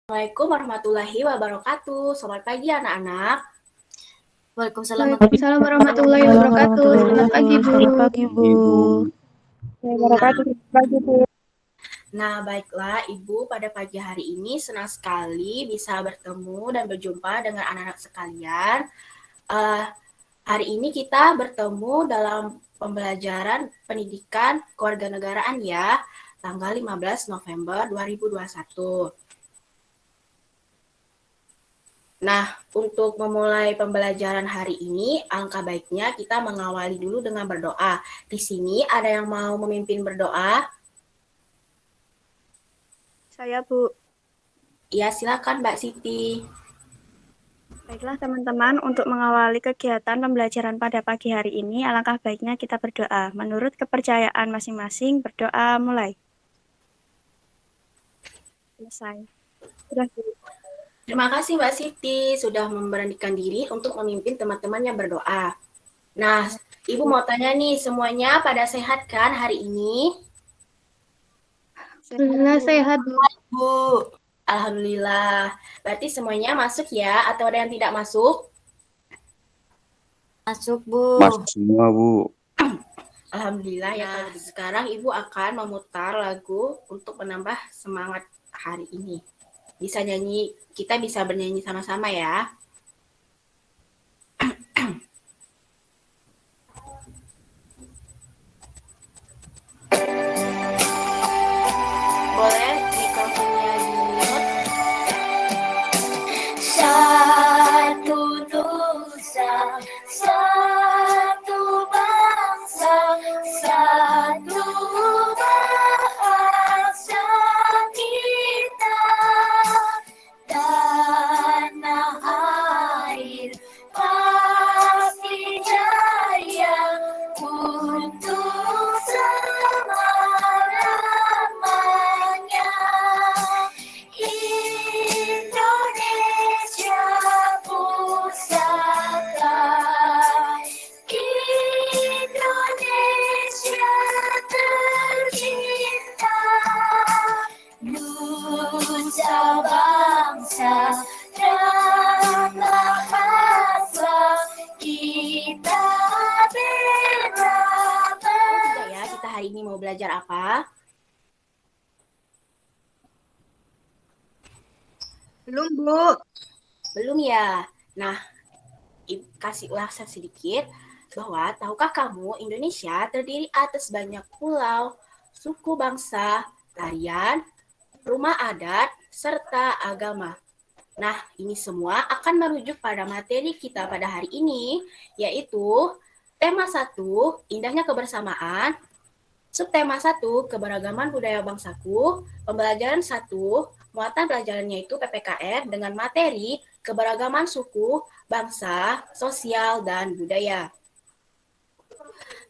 Assalamualaikum warahmatullahi wabarakatuh. Selamat pagi anak-anak. Waalaikumsalam warahmatullahi wabarakatuh. Selamat pagi, Bu. Selamat pagi, Bu. Nah, baiklah Ibu, pada pagi hari ini senang sekali bisa bertemu dan berjumpa dengan anak-anak sekalian. Hari ini kita bertemu dalam pembelajaran pendidikan kewarganegaraan ya, tanggal 15 November 2021. Nah, untuk memulai pembelajaran hari ini, alangkah baiknya kita mengawali dulu dengan berdoa. Di sini ada yang mau memimpin berdoa? Saya, Bu. Ya, silakan Mbak Siti. Baiklah, teman-teman, untuk mengawali kegiatan pembelajaran pada pagi hari ini, alangkah baiknya kita berdoa. Menurut kepercayaan masing-masing, berdoa mulai. Selesai. Sudah, Bu. Terima kasih Mbak Siti sudah memberanikan diri untuk memimpin teman-teman yang berdoa. Nah, Ibu mau tanya nih, semuanya pada sehat kan hari ini? Sehat, Bu. Bu, Alhamdulillah. Berarti semuanya masuk ya, atau ada yang tidak masuk? Masuk, Bu. Masuk semua, Bu. Alhamdulillah ya. Nah, sekarang Ibu akan memutar lagu untuk menambah semangat hari ini. Bisa nyanyi, kita bisa bernyanyi sama-sama ya. Boleh mikrofonnya di-mute? Satu nusa, satu bangsa, satu bahasa kita, tanah air pasti jaya untuk selama-lamanya. Indonesia pusaka, Indonesia tercinta, nusa bangsa dan bahasa kita berbangsa. Ya, kita hari ini mau belajar apa? Belum, Bu. Belum ya? Nah, kasih ulasan sedikit bahwa tahukah kamu Indonesia terdiri atas banyak pulau, suku bangsa, tarian, rumah adat, serta agama. Nah, ini semua akan merujuk pada materi kita pada hari ini, yaitu tema 1, indahnya kebersamaan, subtema 1, keberagaman budaya bangsaku, pembelajaran 1, muatan pelajarannya itu PPKR dengan materi keberagaman suku, bangsa, sosial, dan budaya.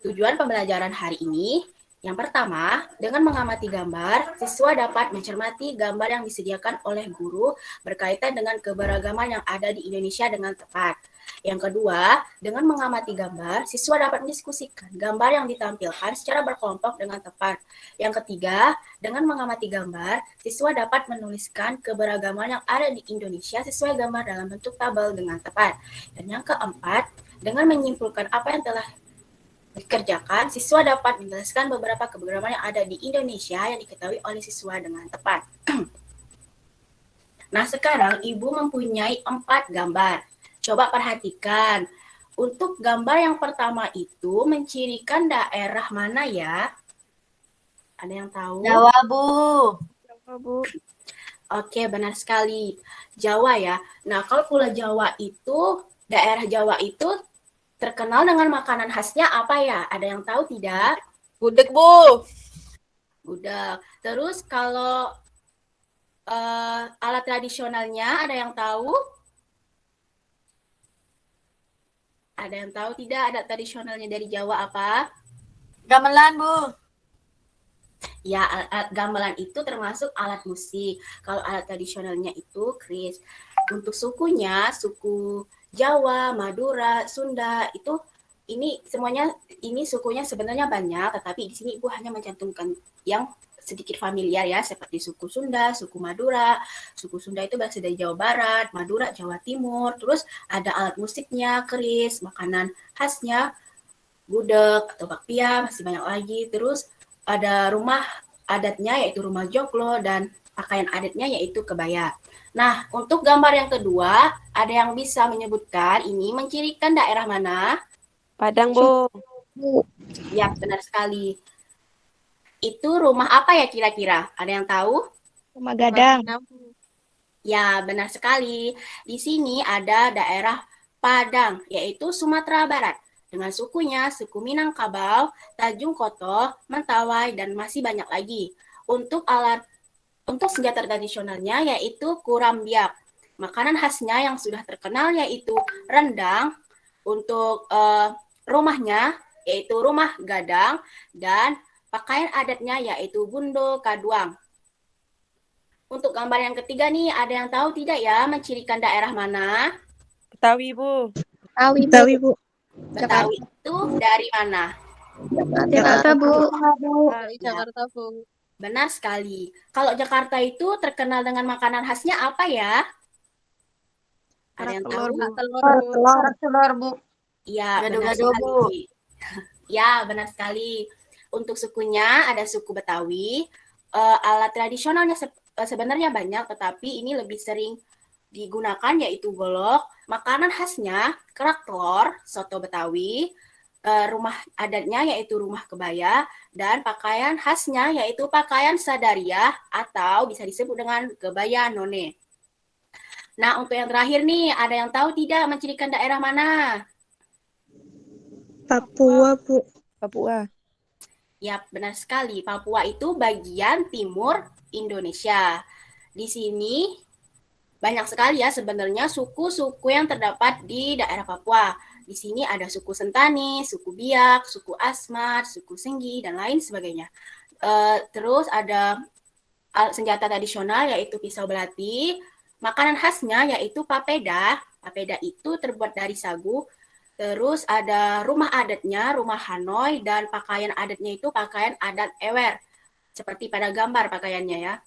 Tujuan pembelajaran hari ini, yang pertama, dengan mengamati gambar, siswa dapat mencermati gambar yang disediakan oleh guru berkaitan dengan keberagaman yang ada di Indonesia dengan tepat. Yang kedua, dengan mengamati gambar, siswa dapat mendiskusikan gambar yang ditampilkan secara berkelompok dengan tepat. Yang ketiga, dengan mengamati gambar, siswa dapat menuliskan keberagaman yang ada di Indonesia sesuai gambar dalam bentuk tabel dengan tepat. Dan yang keempat, dengan menyimpulkan apa yang telah dikerjakan, siswa dapat menjelaskan beberapa keberagaman yang ada di Indonesia yang diketahui oleh siswa dengan tepat. Nah, sekarang Ibu mempunyai 4 gambar. Coba perhatikan. Untuk gambar yang pertama itu mencirikan daerah mana ya? Ada yang tahu? Jawa, Bu. Jawa, Bu. Oke, benar sekali. Jawa ya. Nah, kalau Pulau Jawa itu, daerah Jawa itu terkenal dengan makanan khasnya apa ya? Ada yang tahu tidak? Gudeg, Bu. Gudeg. Terus kalau alat tradisionalnya ada yang tahu? Ada yang tahu tidak adat tradisionalnya dari Jawa apa? Gamelan, Bu. Ya, alat gamelan itu termasuk alat musik. Kalau alat tradisionalnya itu keris. Untuk sukunya, suku Jawa, Madura, Sunda, itu ini semuanya, ini sukunya sebenarnya banyak, tetapi di sini Ibu hanya mencantumkan yang sedikit familiar ya, seperti suku Sunda, suku Madura. Suku Sunda itu berasal dari Jawa Barat, Madura Jawa Timur. Terus ada alat musiknya, keris, makanan khasnya, gudeg atau bakpia, masih banyak lagi. Terus ada rumah adatnya yaitu rumah joglo dan pakaian adatnya yaitu kebaya. Nah, untuk gambar yang kedua, ada yang bisa menyebutkan ini mencirikan daerah mana? Padang, Bu. Ya, benar sekali. Itu rumah apa ya kira-kira? Ada yang tahu? Rumah Gadang. Ya, benar sekali. Di sini ada daerah Padang, yaitu Sumatera Barat. Dengan sukunya, suku Minangkabau, Tanjung Koto, Mentawai, dan masih banyak lagi. Untuk senjata tradisionalnya yaitu kurambiak. Makanan khasnya yang sudah terkenal yaitu rendang. Untuk rumahnya yaitu rumah gadang, dan pakaian adatnya yaitu bundo kaduang. Untuk gambar yang ketiga nih, ada yang tahu tidak ya mencirikan daerah mana? Betawi, Bu. Betawi, Bu. Betawi itu dari mana? Jakarta, Bu. Jakarta, Bu. Benar sekali. Kalau Jakarta itu terkenal dengan makanan khasnya apa ya? Ada yang tahu? Telur, Bu. Iya, benar Gado-gado, Bu. sekali. Ya, benar sekali. Untuk sukunya ada suku Betawi. Alat tradisionalnya sebenarnya banyak, tetapi ini lebih sering digunakan yaitu golok. Makanan khasnya kerak telur, soto Betawi. Rumah adatnya yaitu rumah kebaya, dan pakaian khasnya yaitu pakaian sadariah atau bisa disebut dengan kebaya none. Nah, untuk yang terakhir nih, ada yang tahu tidak mencirikan daerah mana? Papua, Bu. Papua. Ya, benar sekali. Papua itu bagian timur Indonesia. Di sini banyak sekali ya sebenarnya suku-suku yang terdapat di daerah Papua. Di sini ada suku Sentani, suku Biak, suku Asmat, suku Senggi, dan lain sebagainya. Terus ada senjata tradisional yaitu pisau belati. Makanan khasnya yaitu papeda. Papeda itu terbuat dari sagu. Terus ada rumah adatnya, rumah Hanoi, dan pakaian adatnya itu pakaian adat Ewer. Seperti pada gambar pakaiannya ya.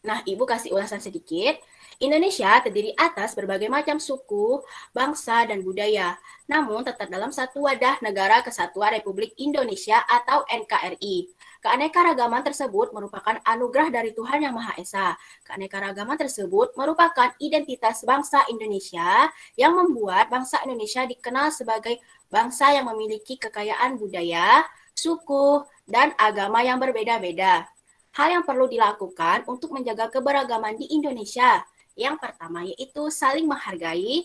Nah, Ibu kasih ulasan sedikit. Indonesia terdiri atas berbagai macam suku, bangsa, dan budaya. Namun tetap dalam satu wadah Negara Kesatuan Republik Indonesia atau NKRI. Keanekaragaman tersebut merupakan anugerah dari Tuhan Yang Maha Esa. Keanekaragaman tersebut merupakan identitas bangsa Indonesia yang membuat bangsa Indonesia dikenal sebagai bangsa yang memiliki kekayaan budaya, suku, dan agama yang berbeda-beda. Hal yang perlu dilakukan untuk menjaga keberagaman di Indonesia. Yang pertama yaitu saling menghargai,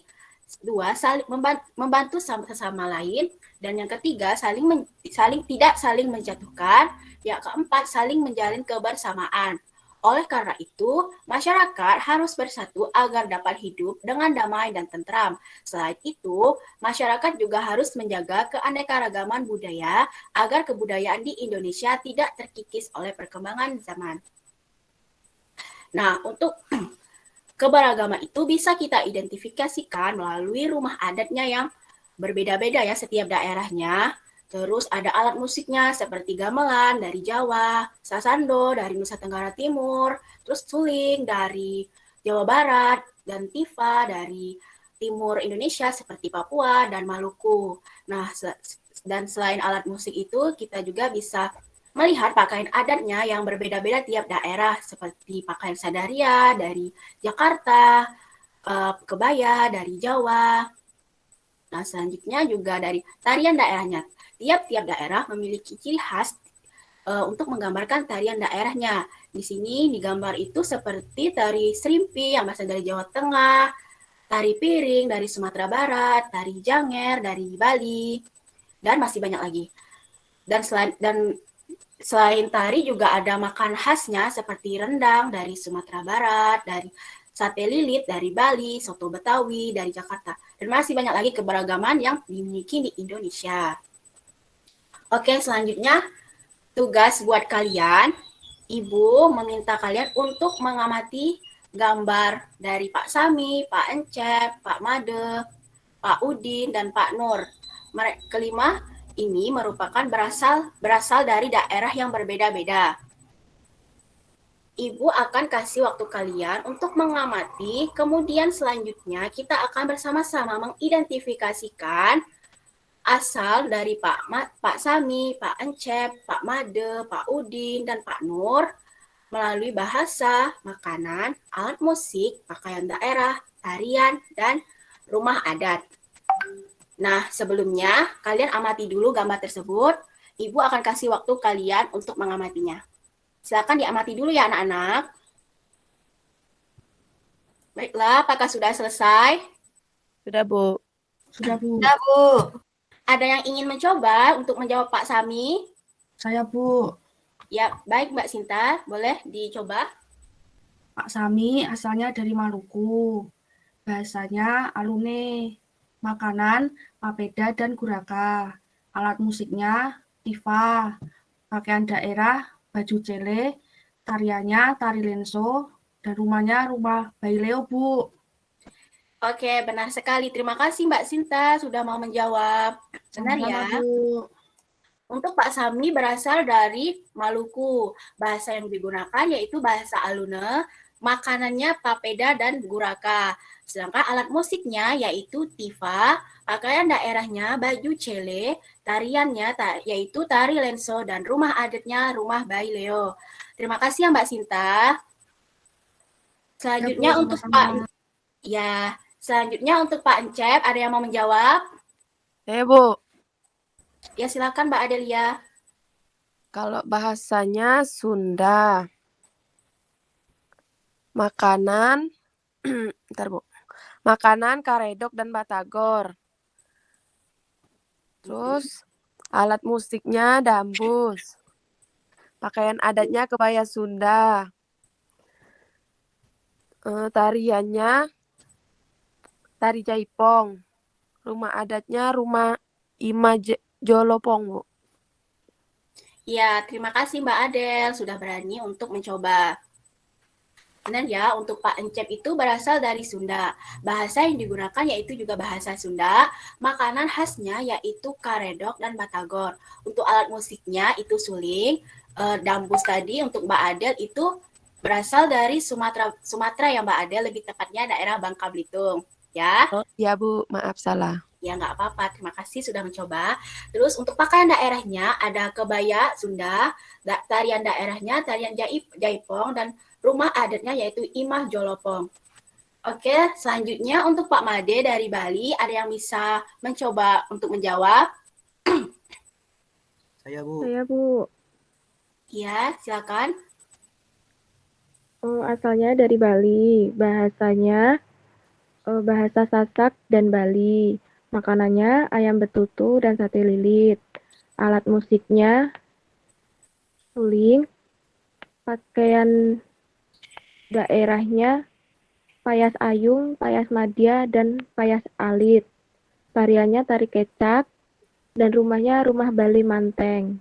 dua saling membantu sesama lain, dan yang ketiga tidak saling menjatuhkan, yang keempat saling menjalin kebersamaan. Oleh karena itu, masyarakat harus bersatu agar dapat hidup dengan damai dan tentram. Selain itu, masyarakat juga harus menjaga keanekaragaman budaya agar kebudayaan di Indonesia tidak terkikis oleh perkembangan zaman. Nah, untuk keberagaman itu bisa kita identifikasikan melalui rumah adatnya yang berbeda-beda ya setiap daerahnya. Terus ada alat musiknya seperti gamelan dari Jawa, sasando dari Nusa Tenggara Timur, terus suling dari Jawa Barat, dan tifa dari timur Indonesia seperti Papua dan Maluku. Nah, dan selain alat musik itu, kita juga bisa melihat pakaian adatnya yang berbeda-beda tiap daerah, seperti pakaian sadaria dari Jakarta, kebaya dari Jawa. Nah, selanjutnya juga dari tarian daerahnya. Tiap-tiap daerah memiliki ciri khas untuk menggambarkan tarian daerahnya. Di sini digambar itu seperti tari Serimpi yang berasal dari Jawa Tengah, tari piring dari Sumatera Barat, tari janger dari Bali, dan masih banyak lagi. Dan selain tari juga ada makan khasnya seperti rendang dari Sumatera Barat, dari sate lilit dari Bali, soto Betawi dari Jakarta, dan masih banyak lagi keberagaman yang dimiliki di Indonesia. Oke, selanjutnya tugas buat kalian. Ibu meminta kalian untuk mengamati gambar dari Pak Sami, Pak Encep, Pak Made, Pak Udin, dan Pak Nur. Kelima, ini merupakan berasal dari daerah yang berbeda-beda. Ibu akan kasih waktu kalian untuk mengamati, kemudian selanjutnya kita akan bersama-sama mengidentifikasikan asal dari Pak Sami, Pak Encep, Pak Made, Pak Udin, dan Pak Nur melalui bahasa, makanan, alat musik, pakaian daerah, tarian, dan rumah adat. Nah, sebelumnya kalian amati dulu gambar tersebut. Ibu akan kasih waktu kalian untuk mengamatinya. Silakan diamati dulu ya anak-anak. Baiklah, apakah sudah selesai? Sudah, Bu. Sudah, Bu. Ya, Bu. Ada yang ingin mencoba untuk menjawab Pak Sami? Saya, Bu. Ya, baik Mbak Sinta, boleh dicoba. Pak Sami asalnya dari Maluku. Bahasanya alune. Makanan, papeda dan guraka. Alat musiknya, tifa. Pakaian daerah, baju cele. Tariannya, tari lenso. Dan rumahnya rumah Bayi Leo, Bu. Oke, benar sekali. Terima kasih Mbak Sinta sudah mau menjawab. Benar Sama-sama, ya? Bu. Untuk Pak Sami berasal dari Maluku. Bahasa yang digunakan yaitu bahasa Alune, makanannya papeda dan guraka. Sedangkan alat musiknya yaitu tifa, pakaian daerahnya baju cele, tariannya yaitu tari lenso, dan rumah adatnya rumah Bayi Leo. Terima kasih ya Mbak Sinta. Selanjutnya Ya, Bu, untuk sama-sama. Selanjutnya untuk Pak Encep, ada yang mau menjawab? Bu. Ya, silakan Mbak Adelia. Kalau bahasanya Sunda. Makanan, bentar, Bu. Makanan, karedok, dan batagor. Terus, alat musiknya dambus. Pakaian adatnya kebaya Sunda. Tariannya tari jaipong. Rumah adatnya rumah Ima Jolopong, Bu. Ya, terima kasih Mbak Adel sudah berani untuk mencoba. Benar ya, untuk Pak Encep itu berasal dari Sunda. Bahasa yang digunakan yaitu juga bahasa Sunda. Makanan khasnya yaitu karedok dan batagor. Untuk alat musiknya itu suling. Dambus tadi untuk Mbak Adel itu berasal dari Sumatera ya Mbak Adel, lebih tepatnya daerah Bangka Belitung. Ya. Oh, ya Bu, maaf salah. Ya, nggak apa-apa. Terima kasih sudah mencoba. Terus untuk pakaian daerahnya ada kebaya Sunda, tarian daerahnya tarian jaipong, dan rumah adatnya yaitu Imah Jolopong. Oke, selanjutnya untuk Pak Made dari Bali, ada yang bisa mencoba untuk menjawab? Saya, Bu. Saya, Bu. Ya, silakan. Asalnya dari Bali. Bahasanya bahasa Sasak dan Bali. Makanannya ayam betutu dan sate lilit. Alat musiknya suling. Pakaian daerahnya payas ayung, payas madya, dan payas alit. Tariannya tari kecak, dan rumahnya rumah Bali Manteng.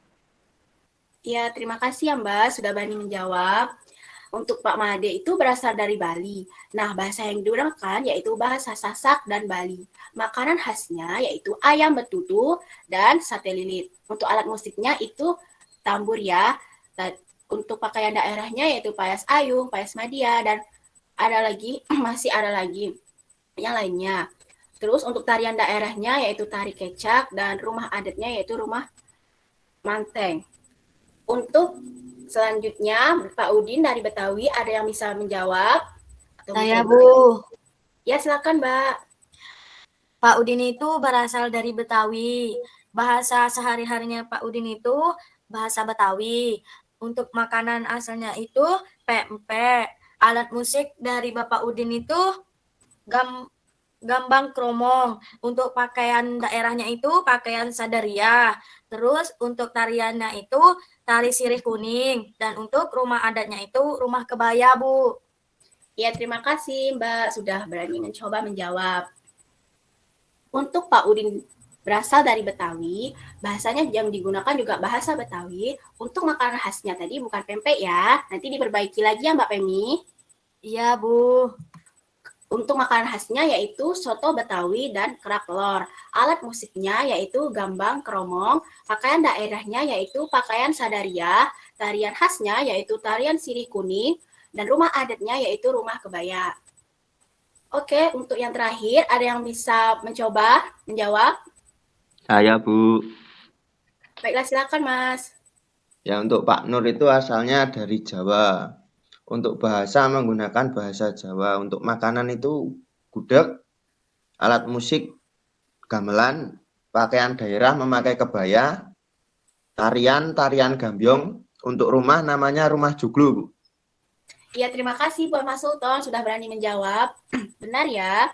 Ya, terima kasih ya Mbak sudah berani menjawab. Untuk Pak Made itu berasal dari Bali. Nah, bahasa yang digunakan yaitu bahasa Sasak dan Bali. Makanan khasnya yaitu ayam betutu dan sate lilit. Untuk alat musiknya itu tambur ya. Untuk pakaian daerahnya yaitu payas ayung, payas madya, dan masih ada lagi yang lainnya. Terus untuk tarian daerahnya yaitu tari kecak, dan rumah adatnya yaitu rumah Manteng. Untuk selanjutnya, Pak Udin dari Betawi, ada yang bisa menjawab? Saya, Bu. Ya, silakan, Mbak. Pak Udin itu berasal dari Betawi. Bahasa sehari-harinya Pak Udin itu bahasa Betawi. Untuk makanan asalnya itu pempek. Alat musik dari Bapak Udin itu gambang kromong. Untuk pakaian daerahnya itu pakaian sadaria. Terus untuk tariannya itu tari sirih kuning. Dan untuk rumah adatnya itu rumah kebaya, Bu. Ya, terima kasih Mbak sudah berani mencoba menjawab. Untuk Pak Udin berasal dari Betawi, bahasanya yang digunakan juga bahasa Betawi. Untuk makanan khasnya tadi bukan pempek ya, nanti diperbaiki lagi ya Mbak Pemi. Iya, Bu. Untuk makanan khasnya yaitu soto Betawi dan kerak telur. Alat musiknya yaitu gambang keromong, pakaian daerahnya yaitu pakaian sadaria, tarian khasnya yaitu tarian sirih kuning, dan rumah adatnya yaitu rumah kebaya. Oke, untuk yang terakhir, ada yang bisa mencoba menjawab? Saya, Bu. Baiklah, silakan Mas. Ya, untuk Pak Nur itu asalnya dari Jawa. Untuk bahasa menggunakan bahasa Jawa. Untuk makanan itu gudeg, alat musik gamelan, pakaian daerah memakai kebaya, tarian gambyong. Untuk rumah namanya rumah joglo, Bu. Ya, terima kasih buat Mas Sultan sudah berani menjawab. Benar ya.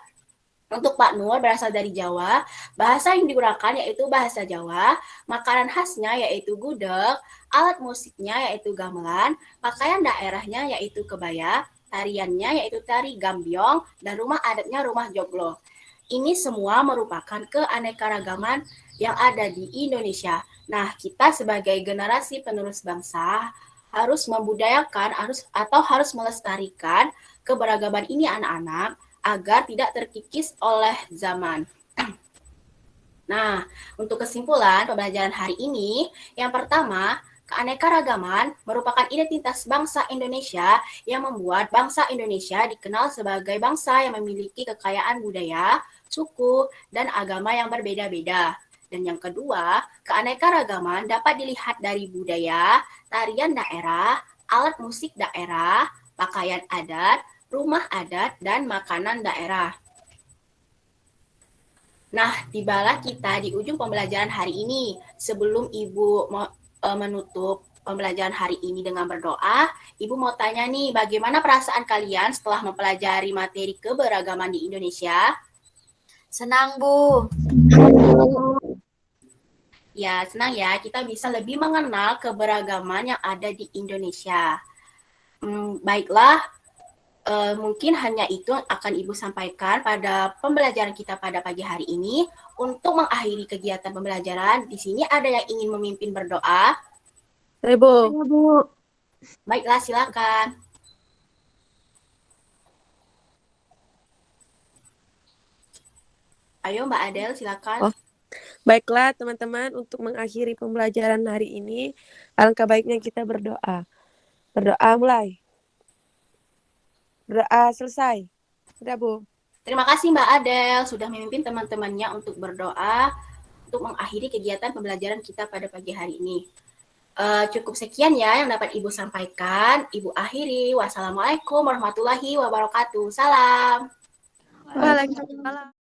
Untuk Pak Nur berasal dari Jawa, bahasa yang digunakan yaitu bahasa Jawa, makanan khasnya yaitu gudeg, alat musiknya yaitu gamelan, pakaian daerahnya yaitu kebaya, tariannya yaitu tari gambyong, dan rumah adatnya rumah joglo. Ini semua merupakan keanekaragaman yang ada di Indonesia. Nah, kita sebagai generasi penerus bangsa harus membudayakan harus melestarikan keberagaman ini anak-anak agar tidak terkikis oleh zaman. Nah, untuk kesimpulan pembelajaran hari ini, yang pertama, keanekaragaman merupakan identitas bangsa Indonesia yang membuat bangsa Indonesia dikenal sebagai bangsa yang memiliki kekayaan budaya, suku, dan agama yang berbeda-beda. Dan yang kedua, keanekaragaman dapat dilihat dari budaya, tarian daerah, alat musik daerah, pakaian adat, rumah adat, dan makanan daerah. Nah, tibalah kita di ujung pembelajaran hari ini. Sebelum Ibu menutup pembelajaran hari ini dengan berdoa, Ibu mau tanya nih, bagaimana perasaan kalian setelah mempelajari materi keberagaman di Indonesia? Senang, Bu. Ya, senang ya, kita bisa lebih mengenal keberagaman yang ada di Indonesia. Baiklah, mungkin hanya itu akan Ibu sampaikan pada pembelajaran kita pada pagi hari ini. Untuk mengakhiri kegiatan pembelajaran, di sini ada yang ingin memimpin berdoa? Saya, Bu. Iya, Bu. Baiklah, silakan. Ayo Mbak Adel, silakan. Baiklah, teman-teman, untuk mengakhiri pembelajaran hari ini, alangkah baiknya kita berdoa. Berdoa mulai. Berdoa selesai. Sudah, Bu. Terima kasih Mbak Adel sudah memimpin teman-temannya untuk berdoa untuk mengakhiri kegiatan pembelajaran kita pada pagi hari ini. Cukup sekian ya yang dapat Ibu sampaikan. Ibu akhiri. Wassalamualaikum warahmatullahi wabarakatuh. Salam. Waalaikumsalam.